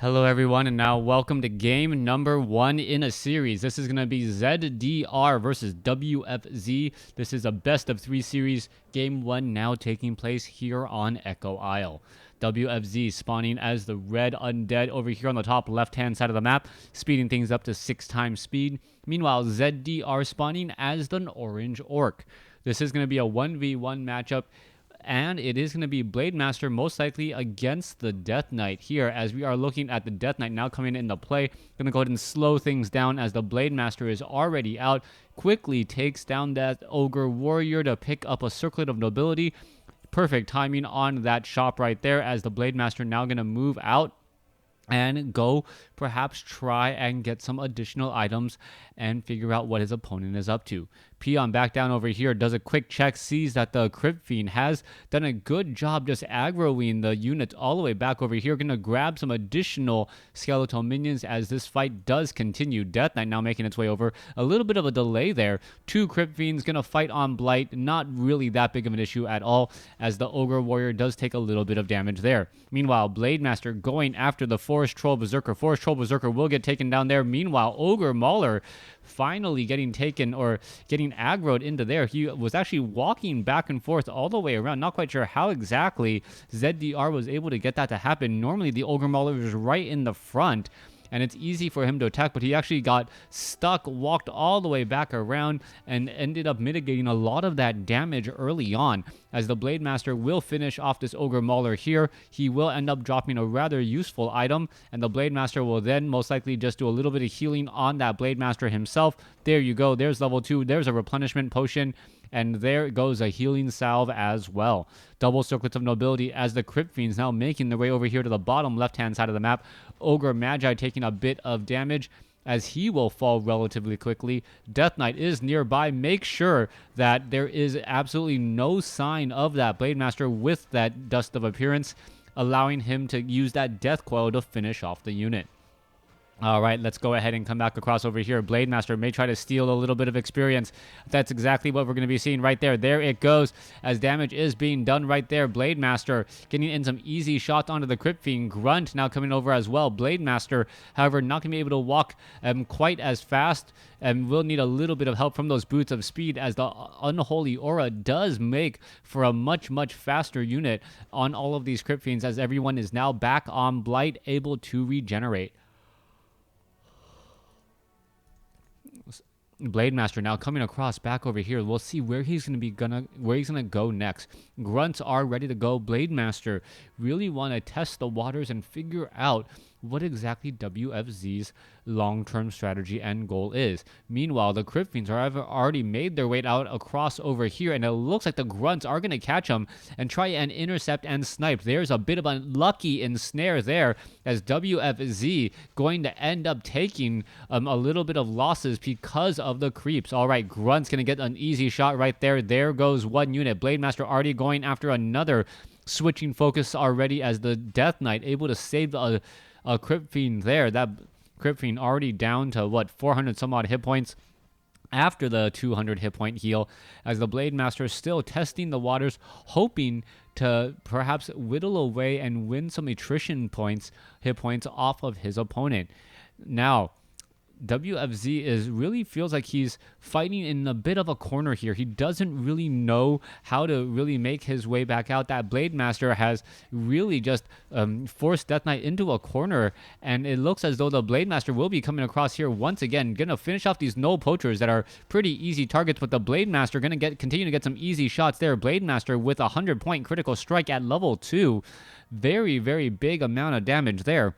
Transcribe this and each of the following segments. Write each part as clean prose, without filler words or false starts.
Hello everyone, and now welcome to game number 1 in a series. This is going to be ZDR versus WFZ. This is a best of 3 series, game 1 now taking place here on Echo Isle. WFZ spawning as the red undead over here on the top left hand side of the map, speeding things up to 6 times speed. Meanwhile, ZDR spawning as the orange orc. This is going to be a 1v1 matchup, and it is going to be Blade Master most likely against the Death Knight here, as we are looking at the Death Knight now coming into play. Going to go ahead and slow things down as the Blade Master is already out. Quickly takes down that Ogre Warrior to pick up a Circlet of Nobility. Perfect timing on that shop right there, as the Blade Master now going to move out and go perhaps try and get some additional items and figure out what his opponent is up to. Peon back down over here, does a quick check, sees that the Crypt Fiend has done a good job just aggroing the units all the way back over here. Gonna grab some additional skeletal minions as this fight does continue. Death Knight now making its way over. A little bit of a delay there. 2 Crypt Fiends gonna fight on Blight. Not really that big of an issue at all, as the Ogre Warrior does take a little bit of damage there. Meanwhile, Blade Master going after the Forest Troll Berserker. Forest Troll Berserker will get taken down there. Meanwhile, Ogre Mauler finally getting taken, or getting aggroed into there. He was actually walking back and forth all the way around. Not quite sure how exactly ZDR was able to get that to happen. Normally the Ogre Mauler is right in the front and it's easy for him to attack, but he actually got stuck, walked all the way back around, and ended up mitigating a lot of that damage early on. As the Blade Master will finish off this Ogre Mauler here, he will end up dropping a rather useful item, and the Blade Master will then most likely just do a little bit of healing on that Blade Master himself. There you go, there's level 2, there's a replenishment potion, and there goes a healing salve as well. Double Circlets of Nobility as the Crypt Fiends now making their way over here to the bottom left-hand side of the map. Ogre Magi taking a bit of damage, as he will fall relatively quickly. Death Knight is nearby. Make sure that there is absolutely no sign of that Blade Master with that Dust of Appearance, allowing him to use that Death Coil to finish off the unit. All right, let's go ahead and come back across over here. Blade Master may try to steal a little bit of experience. That's exactly what we're going to be seeing right there. There it goes, as damage is being done right there. Blade Master getting in some easy shots onto the Crypt Fiend. Grunt now coming over as well. Blade Master, however, not going to be able to walk quite as fast, and will need a little bit of help from those boots of speed, as the Unholy Aura does make for a much faster unit on all of these Crypt Fiends, as everyone is now back on Blight, able to regenerate. Blade Master now coming across back over here. We'll see where he's gonna go next. Grunts are ready to go. Blade Master really want to test the waters and figure out what exactly WFZ's long-term strategy and goal is. Meanwhile, the Crypt Fiends have already made their way out across over here, and it looks like the Grunts are going to catch them and try and intercept and snipe. There's a bit of a lucky ensnare there, as WFZ going to end up taking a little bit of losses because of the creeps. All right, Grunt's going to get an easy shot right there. There goes one unit. Blade Master already going after another, switching focus already, as the Death Knight able to save the a Crypt Fiend there. That Crypt Fiend already down to, what, 400 some odd hit points after the 200 hit point heal, as the Blade Master still testing the waters, hoping to perhaps whittle away and win some attrition points, hit points off of his opponent. Now, WFZ really feels like he's fighting in a bit of a corner here. He doesn't really know how to really make his way back out. That Blade Master has really just forced Death Knight into a corner, and it looks as though the Blade Master will be coming across here once again, gonna finish off these null poachers that are pretty easy targets, but the Blade Master gonna continue to get some easy shots there. Blade Master with a 100-point critical strike at level 2. Very big amount of damage there.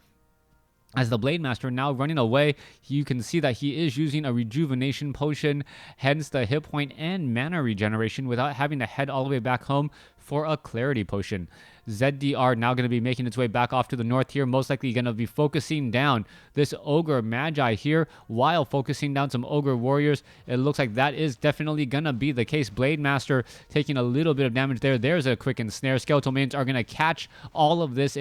As the Blade Master now running away, you can see that he is using a rejuvenation potion, hence the hit point and mana regeneration, without having to head all the way back home for a clarity potion. ZDR now going to be making its way back off to the north here, most likely going to be focusing down this Ogre Magi here while focusing down some Ogre Warriors. It looks like that is definitely going to be the case. Blade Master taking a little bit of damage there. There's a quick ensnare. Skeletal Minions are going to catch all of this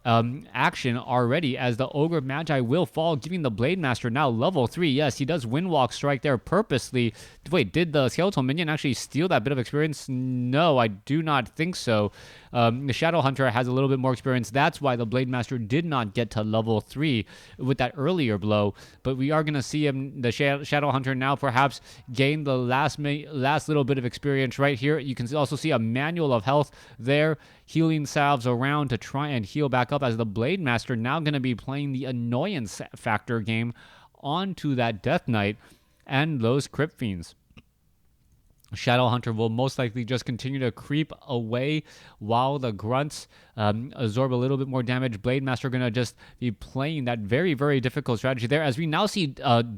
action already, as the Ogre Magi will fall, giving the Blade Master now level 3. Yes, he does Windwalk strike there purposely. Wait, did the Skeletal Minion actually steal that bit of experience? No, I do not think so. The Shadow Hunter has a little bit more experience. That's why the Blade Master did not get to level 3 with that earlier blow. But we are going to see him, the Shadow Hunter, now perhaps gain the last little bit of experience right here. You can also see a manual of health there, healing salves around to try and heal back up, as the Blade Master now going to be playing the annoyance factor game onto that Death Knight and those Crypt Fiends. Shadow Hunter will most likely just continue to creep away while the grunts absorb a little bit more damage. Blade Master going to just be playing that very, very difficult strategy there, as we now see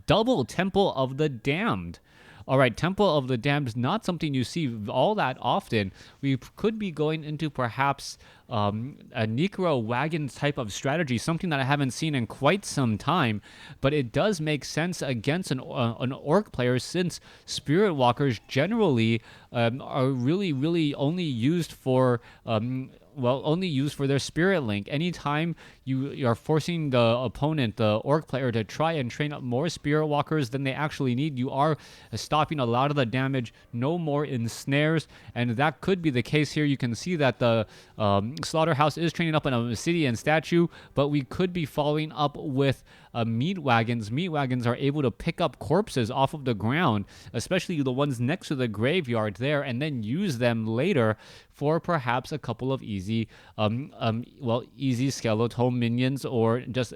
double Temple of the Damned. All right, Temple of the Damned is not something you see all that often. We could be going into perhaps a Necro Wagon type of strategy, something that I haven't seen in quite some time, but it does make sense against an Orc player, since Spirit Walkers generally are really only used for only used for their Spirit Link. Anytime you are forcing the opponent, the Orc player, to try and train up more Spirit Walkers than they actually need, you are stopping a lot of the damage. No more ensnares, and that could be the case here. You can see that the Slaughterhouse is training up an Obsidian statue, but we could be following up with meat wagons. Meat wagons are able to pick up corpses off of the ground, especially the ones next to the graveyard there, and then use them later for perhaps a couple of easy skeletal minions, or just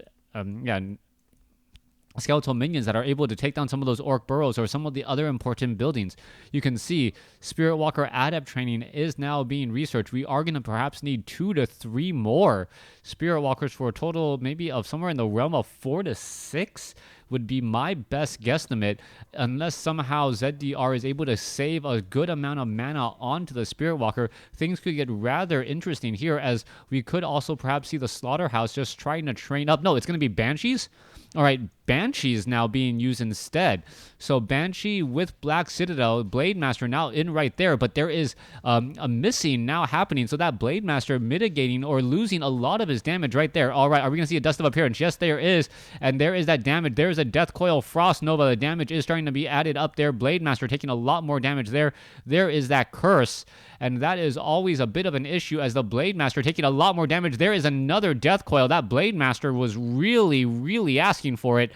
skeletal minions that are able to take down some of those Orc burrows or some of the other important buildings. You can see Spirit Walker adept training is now being researched. We are going to perhaps need 2 to 3 more Spirit Walkers for a total maybe of somewhere in the realm of 4 to 6 would be my best guesstimate, unless somehow ZDR is able to save a good amount of mana onto the Spirit Walker. Things could get rather interesting here, as we could also perhaps see the Slaughterhouse just trying to train up. No, it's going to be Banshees. All right, Banshee is now being used instead. So Banshee with Black Citadel, Blade Master now in right there, but there is a missing now happening. So that Blade Master mitigating or losing a lot of his damage right there. All right, are we going to see a Dust of Appearance? Yes, there is. And there is that damage. There's a Death Coil Frost Nova. The damage is starting to be added up there. Blade Master taking a lot more damage there. There is that Curse. And that is always a bit of an issue, as the Blade Master taking a lot more damage. There is another Death Coil. That Blade Master was really asking for it.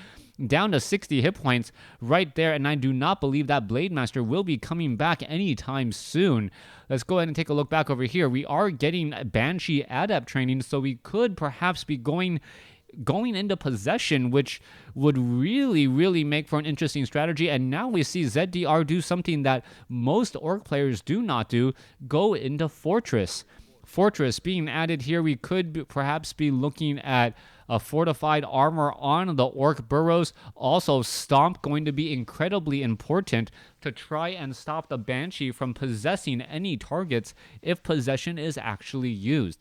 Down to 60 hit points right there, and I do not believe that Blade Master will be coming back anytime soon. Let's go ahead and take a look back over here. We are getting Banshee adept training, so we could perhaps be going into possession, which would really make for an interesting strategy. And now we see ZDR do something that most Orc players do not do: go into Fortress. Fortress being added here, we could perhaps be looking at a fortified armor on the Orc burrows. Also, Stomp going to be incredibly important to try and stop the Banshee from possessing any targets if possession is actually used.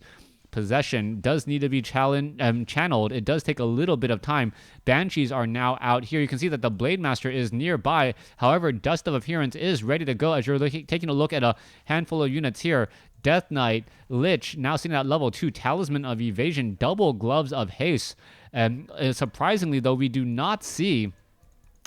Possession does need to be channeled. It does take a little bit of time. Banshees are now out here. You can see that the Blade Master is nearby. However, Dust of Appearance is ready to go, as you're taking a look at a handful of units here. Death Knight, Lich, now sitting at level 2. Talisman of Evasion, double Gloves of Haste. And surprisingly, though, we do not see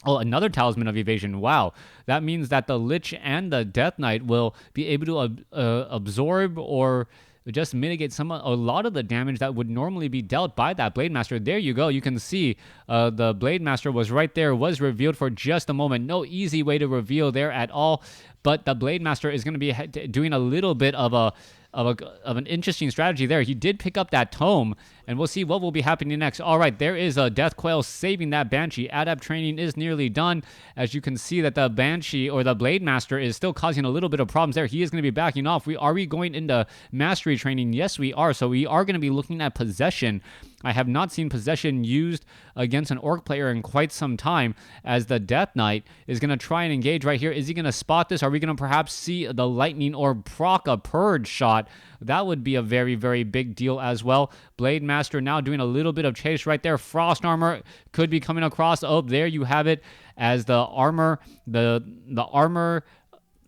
another Talisman of Evasion. Wow. That means that the Lich and the Death Knight will be able to absorb or just mitigate a lot of the damage that would normally be dealt by that Blade Master. There you go. You can see the Blade Master was right there, was revealed for just a moment. No easy way to reveal there at all. But the Blade Master is going to be doing a little bit of an interesting strategy there. He did pick up that tome, and we'll see what will be happening next. All right, there is a Death Coil saving that Banshee. Adept training is nearly done. As you can see that the Banshee or the Blade Master is still causing a little bit of problems there. He is going to be backing off. Are we going into Mastery training? Yes, we are. So we are going to be looking at Possession. I have not seen Possession used against an Orc player in quite some time, as the Death Knight is going to try and engage right here. Is he going to spot this? Are we going to perhaps see the Lightning or proc a Purge shot? That would be a very big deal as well. Blade Master now doing a little bit of chase right there. Frost Armor could be coming across. Oh, there you have it, as the armor, the armor,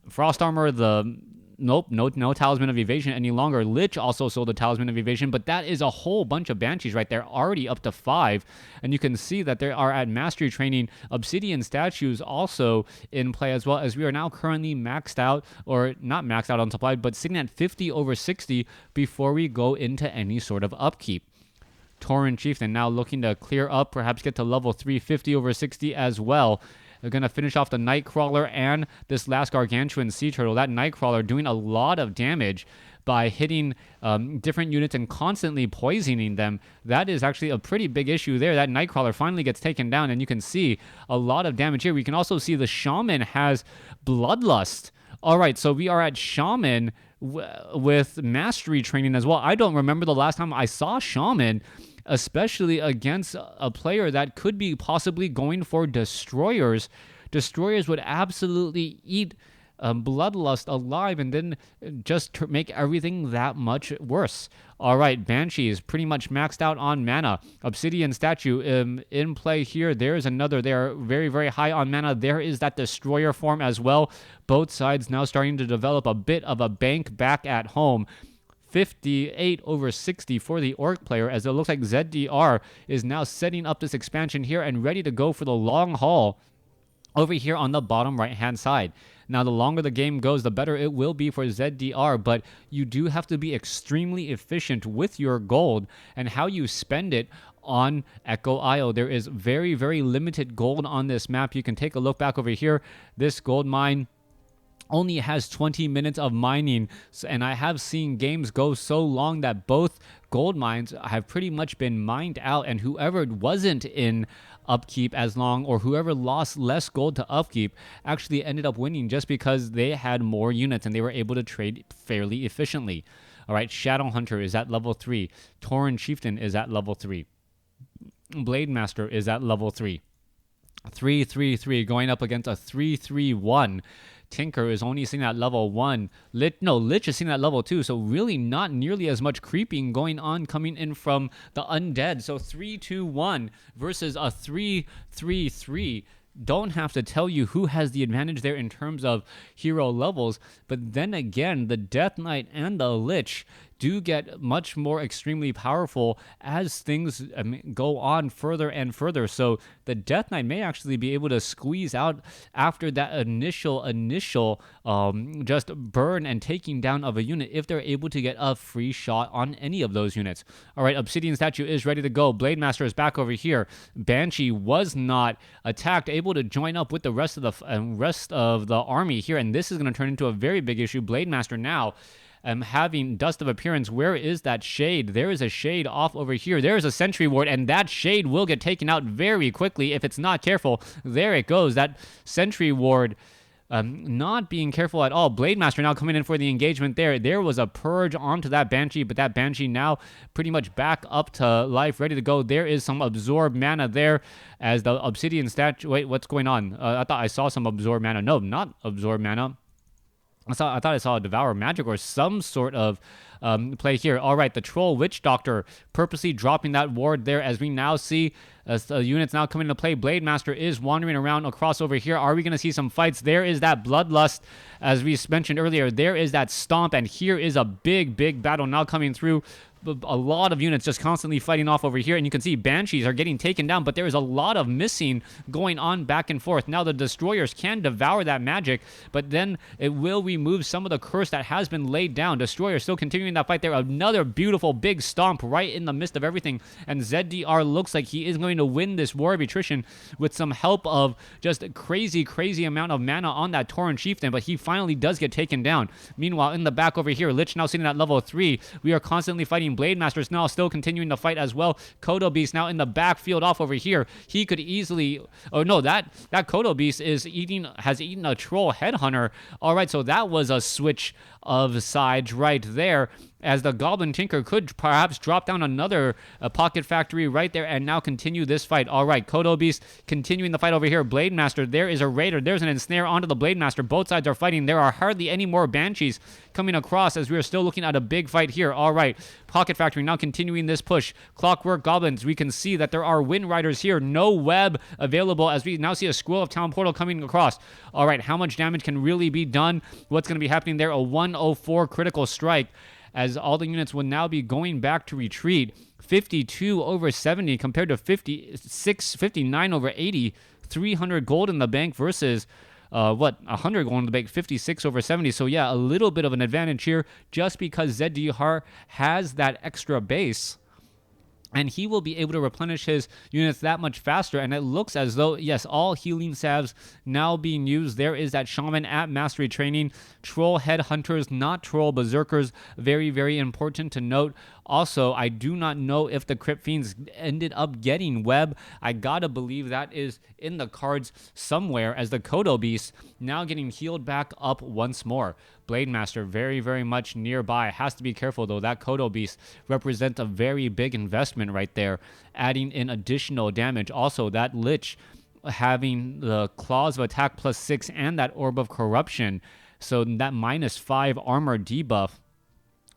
Frost Armor, the Nope, no Talisman of Evasion any longer. Lich also sold a Talisman of Evasion, but that is a whole bunch of Banshees right there, already up to 5. And you can see that there are at Mastery Training Obsidian statues also in play, as well as we are now currently maxed out, or not maxed out on supply, but sitting at 50 over 60 before we go into any sort of upkeep. Tauren Chieftain now looking to clear up, perhaps get to level 350 over 60 as well. They're going to finish off the Nightcrawler and this last Gargantuan Sea Turtle. That Nightcrawler doing a lot of damage by hitting different units and constantly poisoning them. That is actually a pretty big issue there. That Nightcrawler finally gets taken down, and you can see a lot of damage here. We can also see the Shaman has Bloodlust. All right, so we are at Shaman with Mastery Training as well. I don't remember the last time I saw Shaman, especially against a player that could be possibly going for Destroyers. Destroyers would absolutely eat Bloodlust alive and then just make everything that much worse. All right, Banshee is pretty much maxed out on mana. Obsidian statue in play here. There's another. They're very, very high on mana. There is that Destroyer form as well. Both sides now starting to develop a bit of a bank back at home. 58 over 60 for the Orc player, as it looks like ZDR is now setting up this expansion here and ready to go for the long haul over here on the bottom right-hand side. Now, the longer the game goes, the better it will be for ZDR, but you do have to be extremely efficient with your gold and how you spend it on Echo Isle. There is very, very limited gold on this map. You can take a look back over here. This gold mine only has 20 minutes of mining, and I have seen games go so long that both gold mines have pretty much been mined out, and whoever wasn't in upkeep as long, or whoever lost less gold to upkeep, actually ended up winning just because they had more units and they were able to trade fairly efficiently. All right, Shadow Hunter is at level 3. Tauren Chieftain is at level 3. Blade Master is at level 3. 3-3-3 going up against a 3-3-1. Tinker is only sitting at level 1. Lich is sitting at level 2, so really not nearly as much creeping going on coming in from the Undead. So 3-2-1 versus a 3-3-3. Don't have to tell you who has the advantage there in terms of hero levels, but then again, the Death Knight and the Lich do get much more extremely powerful as things go on further and further. So the Death Knight may actually be able to squeeze out after that initial just burn and taking down of a unit if they're able to get a free shot on any of those units. All right, Obsidian statue is ready to go. Blade Master is back over here. Banshee was not attacked, able to join up with the rest of the army here, and this is going to turn into a very big issue. Blade Master now having Dust of Appearance. Where is that shade? There is a shade off over here. There is a sentry ward, and that shade will get taken out very quickly if it's not careful. There it goes. That sentry ward not being careful at all. Blade Master now coming in for the engagement there. There was a purge onto that Banshee, but that Banshee now pretty much back up to life, ready to go. There is some absorb mana there as the Obsidian statue. Wait, what's going on? I thought I saw some absorb mana. No, not absorb mana. I thought I saw a Devour Magic or some sort of play here. All right, the Troll Witch Doctor purposely dropping that ward there as we now see the units now coming into play. Blade Master is wandering around across over here. Are we going to see some fights? There is that Bloodlust, as we mentioned earlier. There is that Stomp, and here is a big, big battle now coming through. A lot of units just constantly fighting off over here, and you can see Banshees are getting taken down, but there is a lot of missing going on back and forth. Now the Destroyers can devour that magic, but then it will remove some of the curse that has been laid down. Destroyers still continuing that fight there. Another beautiful big stomp right in the midst of everything, and ZDR looks like he is going to win this War of Attrition with some help of just crazy, crazy amount of mana on that Tauren Chieftain, but he finally does get taken down. Meanwhile, in the back over here, Lich now sitting at level 3. We are constantly fighting. Blade Master's now still continuing to fight as well. Kodo Beast now in the backfield off over here. He could easily... Oh no, that Kodo Beast has eaten a Troll Headhunter. All right, so that was a switch of sides right there. as the Goblin Tinker could perhaps drop down another Pocket Factory right there and now continue this fight. All right, Kodo Beast continuing the fight over here. Blade Master, there is a Raider. There's an ensnare onto the Blade Master. Both sides are fighting. There are hardly any more Banshees coming across as we are still looking at a big fight here. All right, Pocket Factory now continuing this push. Clockwork Goblins, we can see that there are Wind Riders here. No web available as we now see a Squirrel of Town Portal coming across. All right, how much damage can really be done? What's going to be happening there? A 104 critical strike, as all the units will now be going back to retreat. 52 over 70 compared to 59 over 80. 300 gold in the bank versus 100 gold in the bank, 56 over 70. So yeah, a little bit of an advantage here just because ZDR has that extra base. And he will be able to replenish his units that much faster. And it looks as though, yes, all healing salves now being used. There is that Shaman at Mastery Training. Troll Headhunters, not Troll Berserkers. Very, very important to note. Also, I do not know if the Crypt Fiends ended up getting web. I gotta believe that is in the cards somewhere, as the Kodo Beast now getting healed back up once more. Blade Master very, very much nearby. Has to be careful though. That Kodo Beast represents a very big investment right there, adding in additional damage. Also, that Lich having the Claws of Attack +6 and that Orb of Corruption. So that -5 armor debuff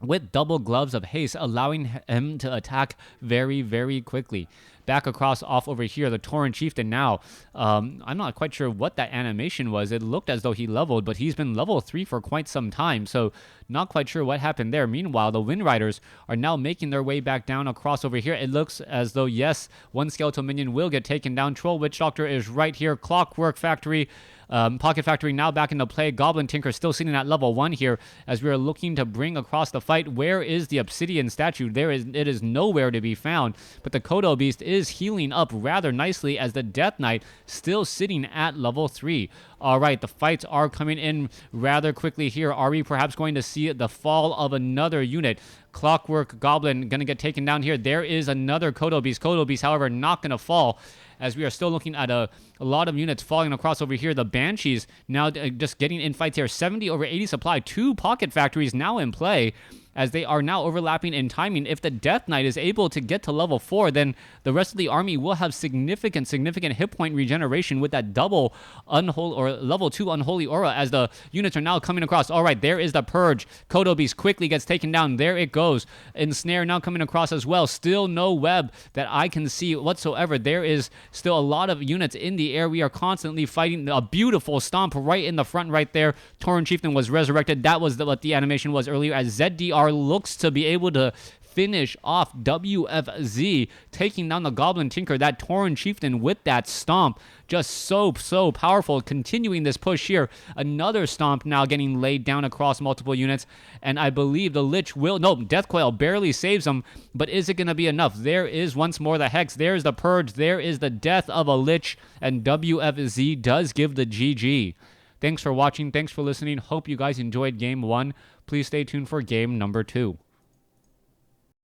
with double Gloves of Haste, allowing him to attack very, very quickly. Back across off over here, the Tauren Chieftain now. I'm not quite sure what that animation was. It looked as though he leveled, but he's been level 3 for quite some time, so not quite sure what happened there. Meanwhile, the Wind Riders are now making their way back down across over here. It looks as though, yes, one skeletal minion will get taken down. Troll Witch Doctor is right here. Clockwork Factory, Pocket Factory now back into play. Goblin Tinker still sitting at level 1 here as we are looking to bring across the fight. Where is the Obsidian statue? It is nowhere to be found, but the Kodo Beast is healing up rather nicely as the Death Knight still sitting at level 3. All right, the fights are coming in rather quickly here. Are we perhaps going to see the fall of another unit? Clockwork Goblin going to get taken down here. There is another Kodo Beast. Kodo Beast, however, not going to fall, as we are still looking at a lot of units falling across over here. The Banshees now just getting in fights here. 70 over 80 supply. 2 Pocket Factories now in play, as they are now overlapping in timing. If the Death Knight is able to get to level 4, then the rest of the army will have significant hit point regeneration with that double unholy or level 2 unholy aura, as the units are now coming across. All right, there is the Purge. Kodo Beast quickly gets taken down. There it goes. Ensnare now coming across as well. Still no web that I can see whatsoever. There is still a lot of units in the air. We are constantly fighting. A beautiful stomp right in the front right there. Tauren Chieftain was resurrected. That was what the animation was earlier, as ZDR looks to be able to finish off WFZ, taking down the Goblin Tinker. That Tauren Chieftain with that stomp, just so powerful. Continuing this push here, another stomp now getting laid down across multiple units, and I believe the Lich will, no, Death Coil barely saves him, but is it going to be enough? There is once more the Hex, there's the Purge, there is the death of a Lich, and WFZ does give the GG. Thanks for watching, thanks for listening, hope you guys enjoyed game 1. Please stay tuned for game number 2.